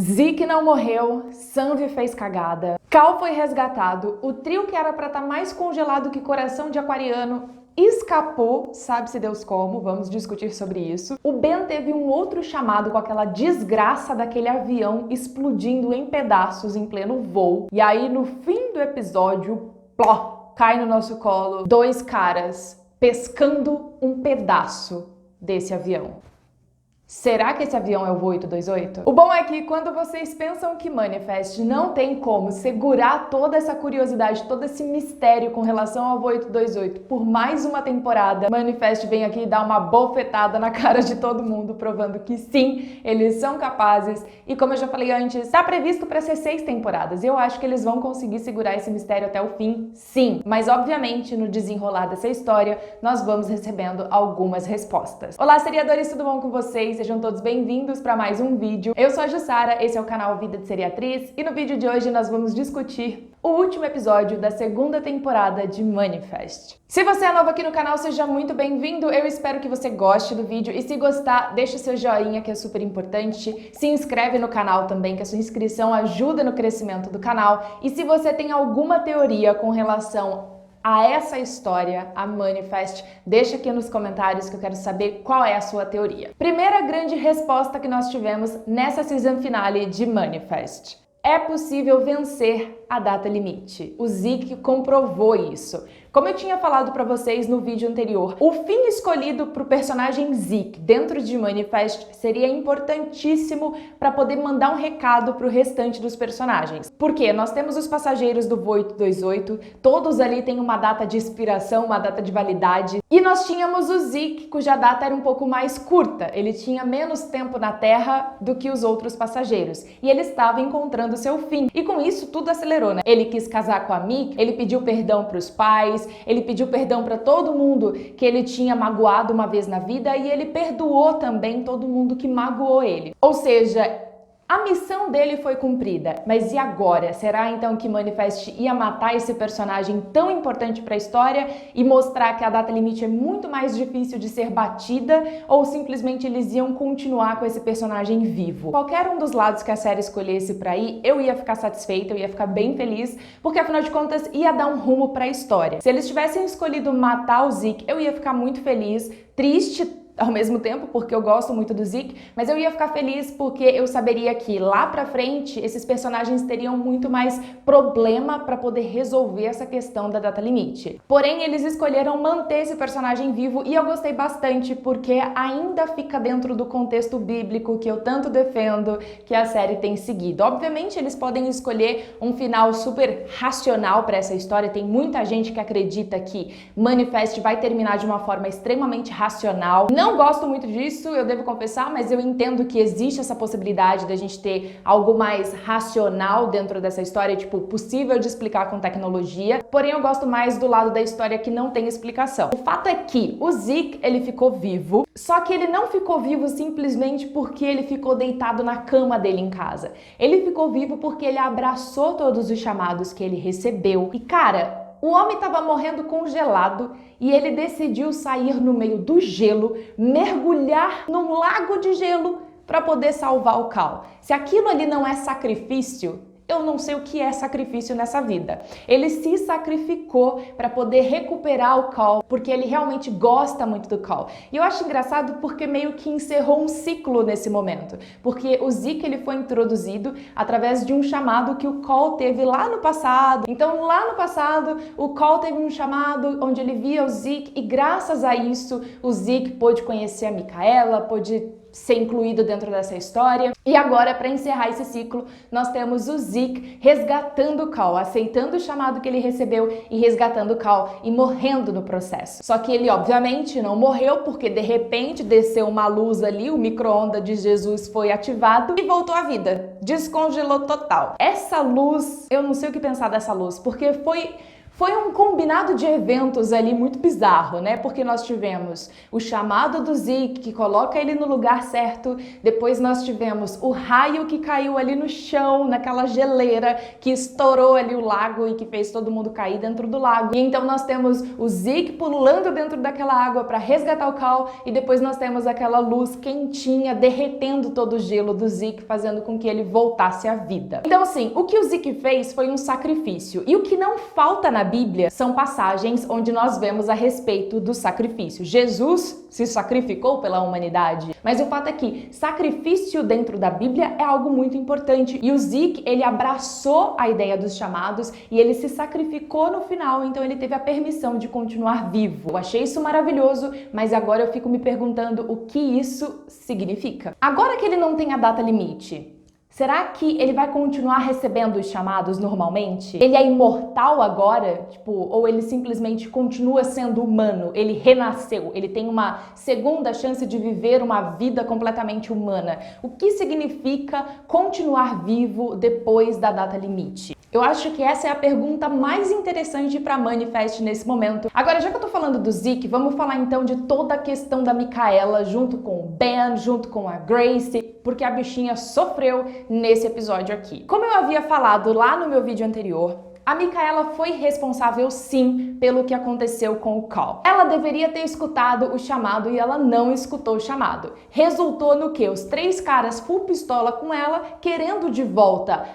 Zeke não morreu, Sanvi fez cagada, Cal foi resgatado, o trio que era pra estar mais congelado que coração de aquariano escapou, sabe-se Deus como, vamos discutir sobre isso. O Ben teve um outro chamado com aquela desgraça daquele avião explodindo em pedaços em pleno voo. E aí no fim do episódio, pló, cai no nosso colo dois caras pescando um pedaço desse avião. Será que esse avião é o Voo 828? O bom é que quando vocês pensam que Manifest não tem como segurar toda essa curiosidade, todo esse mistério com relação ao Voo 828 por mais uma temporada, Manifest vem aqui dar uma bofetada na cara de todo mundo, provando que sim, eles são capazes. E como eu já falei antes, está previsto para ser 6 temporadas. E eu acho que eles vão conseguir segurar esse mistério até o fim, sim. Mas obviamente, no desenrolar dessa história, nós vamos recebendo algumas respostas. Olá, seriadores, tudo bom com vocês? Sejam todos bem-vindos para mais um vídeo. Eu sou a Jussara, esse é o canal Vida de Seriatriz e no vídeo de hoje nós vamos discutir o último episódio da segunda temporada de Manifest. Se você é novo aqui no canal, seja muito bem-vindo. Eu espero que você goste do vídeo e se gostar, deixa o seu joinha que é super importante. Se inscreve no canal também, que a sua inscrição ajuda no crescimento do canal. E se você tem alguma teoria com relação a essa história, a Manifest, deixa aqui nos comentários que eu quero saber qual é a sua teoria. Primeira grande resposta que nós tivemos nessa season finale de Manifest. É possível vencer a data limite. O Zeke comprovou isso. Como eu tinha falado para vocês no vídeo anterior, o fim escolhido para o personagem Zeke dentro de Manifest seria importantíssimo para poder mandar um recado para o restante dos personagens. Porque nós temos os passageiros do Voo 828, todos ali têm uma data de expiração, uma data de validade, e nós tínhamos o Zeke, cuja data era um pouco mais curta. Ele tinha menos tempo na Terra do que os outros passageiros, e ele estava encontrando seu fim. E com isso tudo acelerou, né? Ele quis casar com a Mick, ele pediu perdão para os pais, ele pediu perdão para todo mundo que ele tinha magoado uma vez na vida e ele perdoou também todo mundo que magoou ele. Ou seja, a missão dele foi cumprida, mas e agora? Será então que Manifest ia matar esse personagem tão importante para a história e mostrar que a data limite é muito mais difícil de ser batida, ou simplesmente eles iam continuar com esse personagem vivo? Qualquer um dos lados que a série escolhesse para ir, eu ia ficar satisfeita, eu ia ficar bem feliz, porque afinal de contas ia dar um rumo para a história. Se eles tivessem escolhido matar o Zeke, eu ia ficar muito feliz, triste ao mesmo tempo, porque eu gosto muito do Zeke, mas eu ia ficar feliz porque eu saberia que lá pra frente esses personagens teriam muito mais problema pra poder resolver essa questão da data limite. Porém, eles escolheram manter esse personagem vivo e eu gostei bastante porque ainda fica dentro do contexto bíblico que eu tanto defendo que a série tem seguido. Obviamente, eles podem escolher um final super racional pra essa história, tem muita gente que acredita que Manifest vai terminar de uma forma extremamente racional. Não gosto muito disso, eu devo confessar, mas eu entendo que existe essa possibilidade da gente ter algo mais racional dentro dessa história, tipo, possível de explicar com tecnologia, porém eu gosto mais do lado da história que não tem explicação. O fato é que o Zeke, ele ficou vivo, só que ele não ficou vivo simplesmente porque ele ficou deitado na cama dele em casa. Ele ficou vivo porque ele abraçou todos os chamados que ele recebeu. E cara, o homem estava morrendo congelado e ele decidiu sair no meio do gelo, mergulhar num lago de gelo para poder salvar o Cal. Se aquilo ali não é sacrifício, eu não sei o que é sacrifício nessa vida. Ele se sacrificou para poder recuperar o Cal, porque ele realmente gosta muito do Cal. E eu acho engraçado porque meio que encerrou um ciclo nesse momento. Porque o Zeke, ele foi introduzido através de um chamado que o Cal teve lá no passado. Então, lá no passado, o Cal teve um chamado onde ele via o Zeke e graças a isso, o Zeke pôde conhecer a Micaela, pôde ser incluído dentro dessa história. E agora, para encerrar esse ciclo, nós temos o Zeke resgatando o Cal, aceitando o chamado que ele recebeu e resgatando o Cal e morrendo no processo. Só que ele, obviamente, não morreu porque, de repente, desceu uma luz ali, o micro-ondas de Jesus foi ativado e voltou à vida. Descongelou total. Essa luz, eu não sei o que pensar dessa luz, porque Foi um combinado de eventos ali muito bizarro, né? Porque nós tivemos o chamado do Zeke, que coloca ele no lugar certo. Depois nós tivemos o raio que caiu ali no chão, naquela geleira, que estourou ali o lago e que fez todo mundo cair dentro do lago. E então nós temos o Zeke pulando dentro daquela água para resgatar o Cal. E depois nós temos aquela luz quentinha derretendo todo o gelo do Zeke, fazendo com que ele voltasse à vida. Então assim, o que o Zeke fez foi um sacrifício. E o que não falta na Bíblia são passagens onde nós vemos a respeito do sacrifício. Jesus se sacrificou pela humanidade, mas o fato é que sacrifício dentro da Bíblia é algo muito importante. E o Zeke, ele abraçou a ideia dos chamados e ele se sacrificou no final, então ele teve a permissão de continuar vivo. Eu achei isso maravilhoso, mas agora eu fico me perguntando o que isso significa. Agora que ele não tem a data limite, será que ele vai continuar recebendo os chamados normalmente? Ele é imortal agora? Ou ele simplesmente continua sendo humano? Ele renasceu? Ele tem uma segunda chance de viver uma vida completamente humana? O que significa continuar vivo depois da data limite? Eu acho que essa é a pergunta mais interessante para Manifest nesse momento. Agora, já que eu tô falando do Zeke, vamos falar então de toda a questão da Micaela junto com o Ben, junto com a Grace, porque a bichinha sofreu nesse episódio aqui. Como eu havia falado lá no meu vídeo anterior, a Micaela foi responsável sim pelo que aconteceu com o Cal. Ela deveria ter escutado o chamado e ela não escutou o chamado. Resultou no que? Os 3 caras full pistola com ela, querendo de volta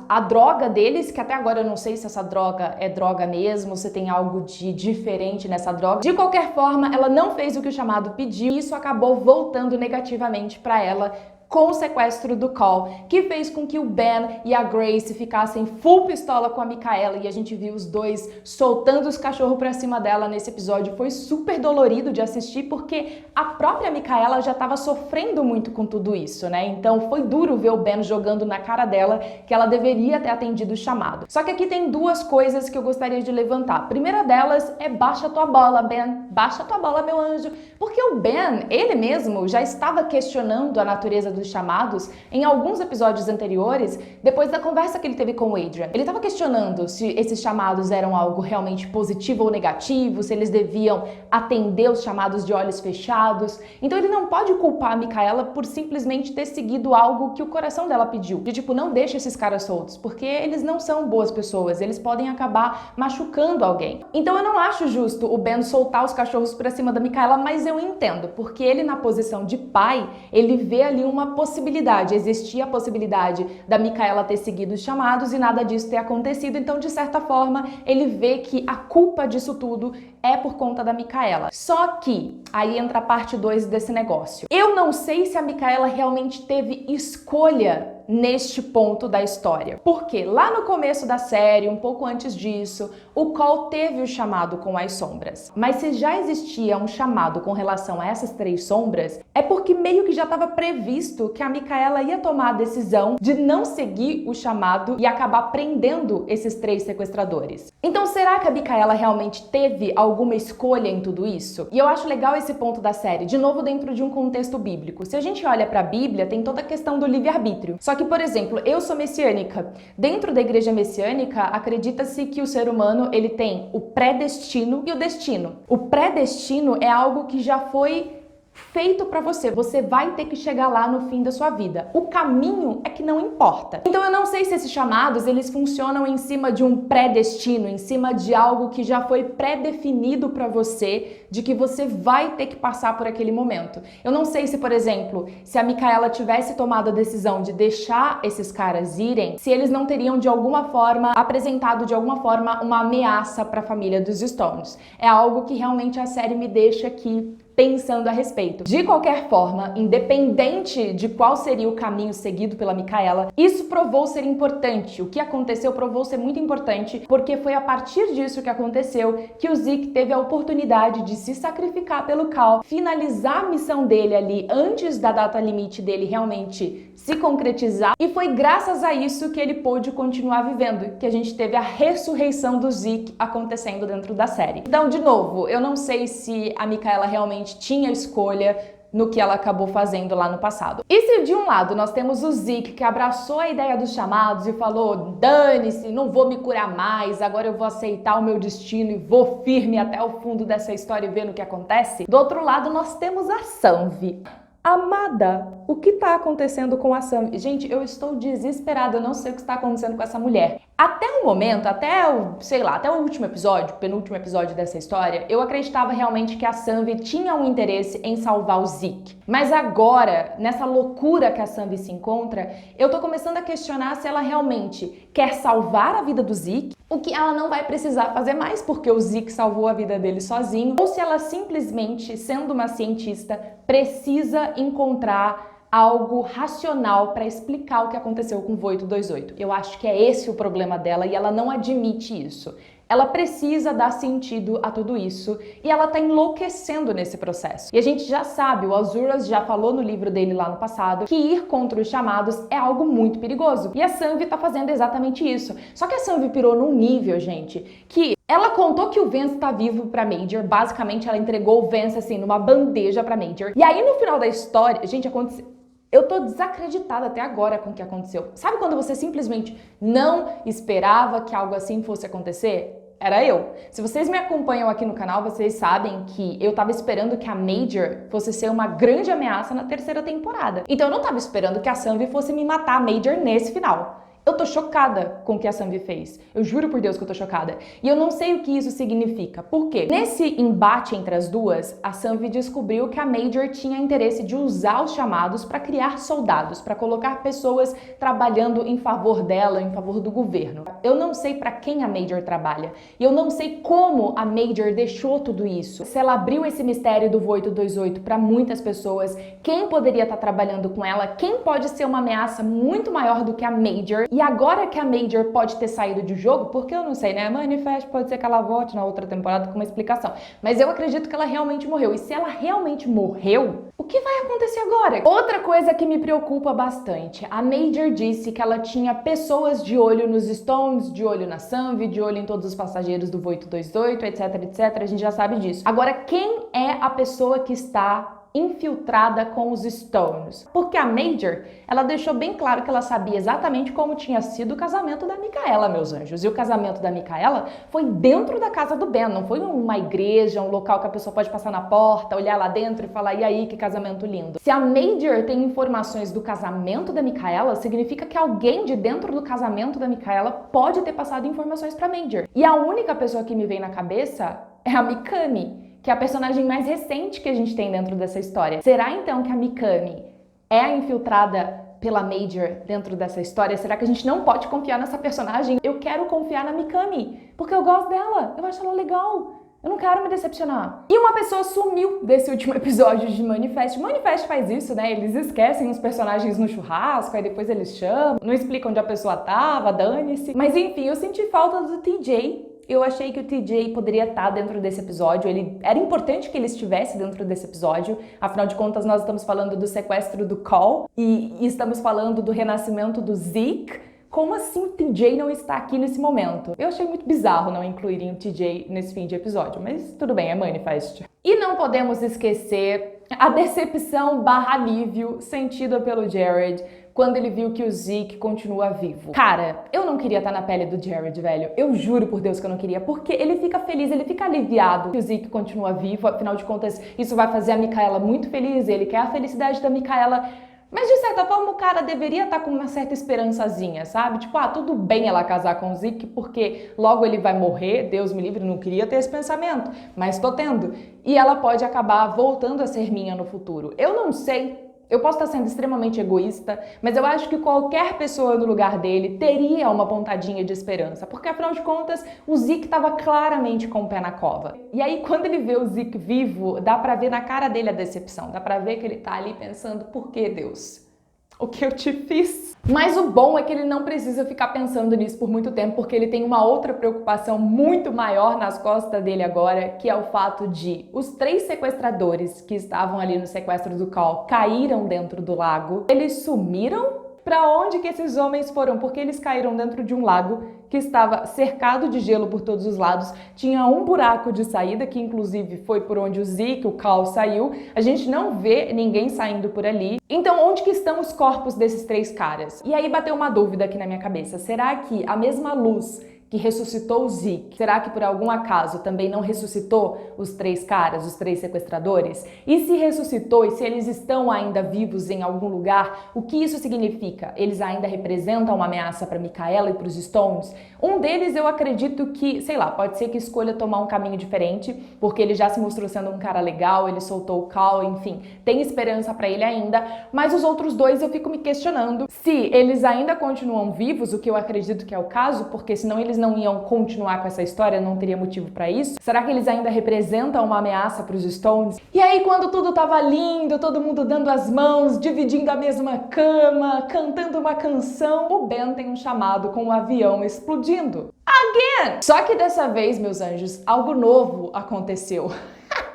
a droga deles, que até agora eu não sei se essa droga é droga mesmo, se tem algo de diferente nessa droga. De qualquer forma, ela não fez o que o chamado pediu e isso acabou voltando negativamente para ela, com o sequestro do Cal, que fez com que o Ben e a Grace ficassem full pistola com a Micaela e a gente viu os dois soltando os cachorros pra cima dela nesse episódio. Foi super dolorido de assistir porque a própria Micaela já estava sofrendo muito com tudo isso, né? Então foi duro ver o Ben jogando na cara dela que ela deveria ter atendido o chamado. Só que aqui tem 2 coisas que eu gostaria de levantar. A primeira delas é baixa tua bola, Ben. Baixa tua bola, meu anjo. Porque o Ben, ele mesmo, já estava questionando a natureza dos chamados em alguns episódios anteriores, depois da conversa que ele teve com o Adrian. Ele estava questionando se esses chamados eram algo realmente positivo ou negativo, se eles deviam atender os chamados de olhos fechados. Então ele não pode culpar a Micaela por simplesmente ter seguido algo que o coração dela pediu. De tipo, não deixa esses caras soltos, porque eles não são boas pessoas, eles podem acabar machucando alguém. Então eu não acho justo o Ben soltar os cachorros pra cima da Micaela, mas eu entendo, porque ele na posição de pai, ele vê ali uma possibilidade, existia a possibilidade da Micaela ter seguido os chamados e nada disso ter acontecido, então de certa forma ele vê que a culpa disso tudo é por conta da Micaela. Só que, aí entra a parte 2 desse negócio. Eu não sei se a Micaela realmente teve escolha neste ponto da história. Porque lá no começo da série, um pouco antes disso, o Cal teve o chamado com as sombras. Mas se já existia um chamado com relação a essas 3 sombras, é porque meio que já estava previsto que a Micaela ia tomar a decisão de não seguir o chamado e acabar prendendo esses 3 sequestradores. Então será que a Micaela realmente teve alguma escolha em tudo isso? E eu acho legal esse ponto da série, de novo dentro de um contexto bíblico. Se a gente olha para a Bíblia, tem toda a questão do livre-arbítrio. Só que, por exemplo, eu sou messiânica. Dentro da igreja messiânica, acredita-se que o ser humano ele tem o predestino e o destino. O predestino é algo que já foi feito para você. Você vai ter que chegar lá no fim da sua vida. O caminho é que não importa. Então eu não sei se esses chamados eles funcionam em cima de um predestino, em cima de algo que já foi pré-definido para você, de que você vai ter que passar por aquele momento. Eu não sei se, por exemplo, se a Micaela tivesse tomado a decisão de deixar esses caras irem, se eles não teriam de alguma forma apresentado de alguma forma uma ameaça para a família dos Stones. É algo que realmente a série me deixa aqui pensando a respeito. De qualquer forma, independente de qual seria o caminho seguido pela Micaela, isso provou ser importante. O que aconteceu provou ser muito importante, porque foi a partir disso que aconteceu que o Zeke teve a oportunidade de se sacrificar pelo Cal, finalizar a missão dele ali antes da data limite dele realmente se concretizar, e foi graças a isso que ele pôde continuar vivendo, que a gente teve a ressurreição do Zeke acontecendo dentro da série. Então, de novo, eu não sei se a Micaela realmente tinha escolha no que ela acabou fazendo lá no passado. E se de um lado nós temos o Zeke, que abraçou a ideia dos chamados e falou: dane-se, não vou me curar mais, agora eu vou aceitar o meu destino e vou firme até o fundo dessa história e ver no que acontece. Do outro lado nós temos a Sanvi. Amada, o que tá acontecendo com a Sanvi? Gente, eu estou desesperada, eu não sei o que está acontecendo com essa mulher. Até o momento, até o último episódio, penúltimo episódio dessa história, eu acreditava realmente que a Sanvi tinha um interesse em salvar o Zeke. Mas agora, nessa loucura que a Sanvi se encontra, eu tô começando a questionar se ela realmente quer salvar a vida do Zeke, o que ela não vai precisar fazer mais, porque o Zeke salvou a vida dele sozinho, ou se ela simplesmente, sendo uma cientista, precisa encontrar algo racional para explicar o que aconteceu com o Voito-28. Eu acho que é esse o problema dela e ela não admite isso. Ela precisa dar sentido a tudo isso e ela tá enlouquecendo nesse processo. E a gente já sabe, o Azuras já falou no livro dele lá no passado, que ir contra os chamados é algo muito perigoso. E a Sanvi tá fazendo exatamente isso. Só que a Sanvi pirou num nível, gente, que ela contou que o Vance tá vivo pra Major, basicamente ela entregou o Vance assim numa bandeja pra Major. E aí no final da história, gente, aconteceu. Eu tô desacreditada até agora com o que aconteceu. Sabe quando você simplesmente não esperava que algo assim fosse acontecer? Era eu. Se vocês me acompanham aqui no canal, vocês sabem que eu tava esperando que a Major fosse ser uma grande ameaça na terceira temporada. Então eu não tava esperando que a Sanvi fosse me matar a Major nesse final. Eu tô chocada com o que a Sanvi fez. Eu juro por Deus que eu tô chocada. E eu não sei o que isso significa. Por quê? Nesse embate entre as duas, a Sanvi descobriu que a Major tinha interesse de usar os chamados para criar soldados, para colocar pessoas trabalhando em favor dela, em favor do governo. Eu não sei para quem a Major trabalha. E eu não sei como a Major deixou tudo isso. Se ela abriu esse mistério do Voito-28 para muitas pessoas, quem poderia estar trabalhando com ela, quem pode ser uma ameaça muito maior do que a Major. E agora que a Major pode ter saído do jogo, porque eu não sei, né? Manifest pode ser que ela volte na outra temporada com uma explicação. Mas eu acredito que ela realmente morreu. E se ela realmente morreu, o que vai acontecer agora? Outra coisa que me preocupa bastante. A Major disse que ela tinha pessoas de olho nos Stones, de olho na Sanvi, de olho em todos os passageiros do Voito-28, etc, etc. A gente já sabe disso. Agora, quem é a pessoa que está infiltrada com os Stones? Porque a Major, ela deixou bem claro que ela sabia exatamente como tinha sido o casamento da Micaela, meus anjos. E o casamento da Micaela foi dentro da casa do Ben, não foi uma igreja, um local que a pessoa pode passar na porta, olhar lá dentro e falar: e aí, que casamento lindo. Se a Major tem informações do casamento da Micaela, significa que alguém de dentro do casamento da Micaela pode ter passado informações pra Major. E a única pessoa que me vem na cabeça é a Mikami, que é a personagem mais recente que a gente tem dentro dessa história. Será então que a Mikami é a infiltrada pela Major dentro dessa história? Será que a gente não pode confiar nessa personagem? Eu quero confiar na Mikami, porque eu gosto dela, eu acho ela legal. Eu não quero me decepcionar. E uma pessoa sumiu desse último episódio de Manifest. Manifest faz isso, né? Eles esquecem os personagens no churrasco, aí depois eles chamam, não explicam onde a pessoa tava, dane-se. Mas enfim, eu senti falta do TJ. Eu achei que o TJ poderia estar dentro desse episódio, era importante que ele estivesse dentro desse episódio, afinal de contas nós estamos falando do sequestro do Cole e estamos falando do renascimento do Zeke. Como assim o TJ não está aqui nesse momento? Eu achei muito bizarro não incluírem o TJ nesse fim de episódio, mas tudo bem, é Manifest. E não podemos esquecer a decepção barra alívio sentida pelo Jared quando ele viu que o Zeke continua vivo. Cara, eu não queria estar na pele do Jared, velho. Eu juro por Deus que eu não queria, porque ele fica feliz, ele fica aliviado que o Zeke continua vivo. Afinal de contas, isso vai fazer a Micaela muito feliz, ele quer a felicidade da Micaela. Mas de certa forma o cara deveria estar com uma certa esperançazinha, sabe? Tipo, tudo bem ela casar com o Zeke, porque logo ele vai morrer, Deus me livre, não queria ter esse pensamento, mas tô tendo. E ela pode acabar voltando a ser minha no futuro. Eu não sei. Eu posso estar sendo extremamente egoísta, mas eu acho que qualquer pessoa no lugar dele teria uma pontadinha de esperança, porque afinal de contas o Zeke estava claramente com o pé na cova. E aí quando ele vê o Zeke vivo, dá pra ver na cara dele a decepção, dá pra ver que ele tá ali pensando: por que, Deus? O que eu te fiz? Mas o bom é que ele não precisa ficar pensando nisso por muito tempo, porque ele tem uma outra preocupação muito maior nas costas dele agora, que é o fato de os 3 sequestradores que estavam ali no sequestro do Cole caíram dentro do lago. Eles sumiram? Para onde que esses homens foram? Porque eles caíram dentro de um lago que estava cercado de gelo por todos os lados, tinha um buraco de saída, que inclusive foi por onde o Zeke, o Cal, saiu. A gente não vê ninguém saindo por ali. Então, onde que estão os corpos desses 3 caras? E aí bateu uma dúvida aqui na minha cabeça. Será que a mesma luz que ressuscitou o Zeke, será que por algum acaso também não ressuscitou os 3 caras, os 3 sequestradores? E se ressuscitou e se eles estão ainda vivos em algum lugar, o que isso significa? Eles ainda representam uma ameaça para Micaela e para os Stones? Um deles eu acredito que, sei lá, pode ser que escolha tomar um caminho diferente, porque ele já se mostrou sendo um cara legal, ele soltou o Cal, enfim, tem esperança para ele ainda, mas os outros 2 eu fico me questionando se eles ainda continuam vivos, o que eu acredito que é o caso, porque senão eles não iam continuar com essa história, não teria motivo pra isso? Será que eles ainda representam uma ameaça pros Stones? E aí, quando tudo tava lindo, todo mundo dando as mãos, dividindo a mesma cama, cantando uma canção, o Ben tem um chamado com o avião explodindo. Again! Só que dessa vez, meus anjos, algo novo aconteceu.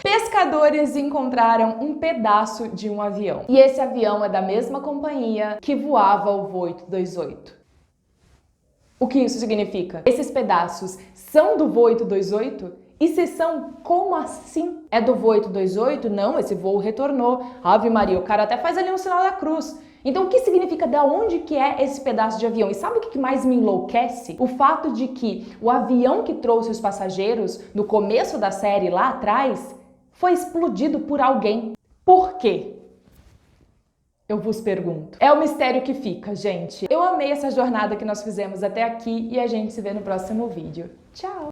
Pescadores encontraram um pedaço de um avião. E esse avião é da mesma companhia que voava o voo 828. O que isso significa? Esses pedaços são do voo 828? E se são, como assim? É do voo 828? Não, esse voo retornou. Ave Maria, o cara até faz ali um sinal da cruz. Então o que significa, de onde que é esse pedaço de avião? E sabe o que mais me enlouquece? O fato de que o avião que trouxe os passageiros no começo da série lá atrás foi explodido por alguém. Por quê? Eu vos pergunto. É o mistério que fica, gente. Eu amei essa jornada que nós fizemos até aqui e a gente se vê no próximo vídeo. Tchau!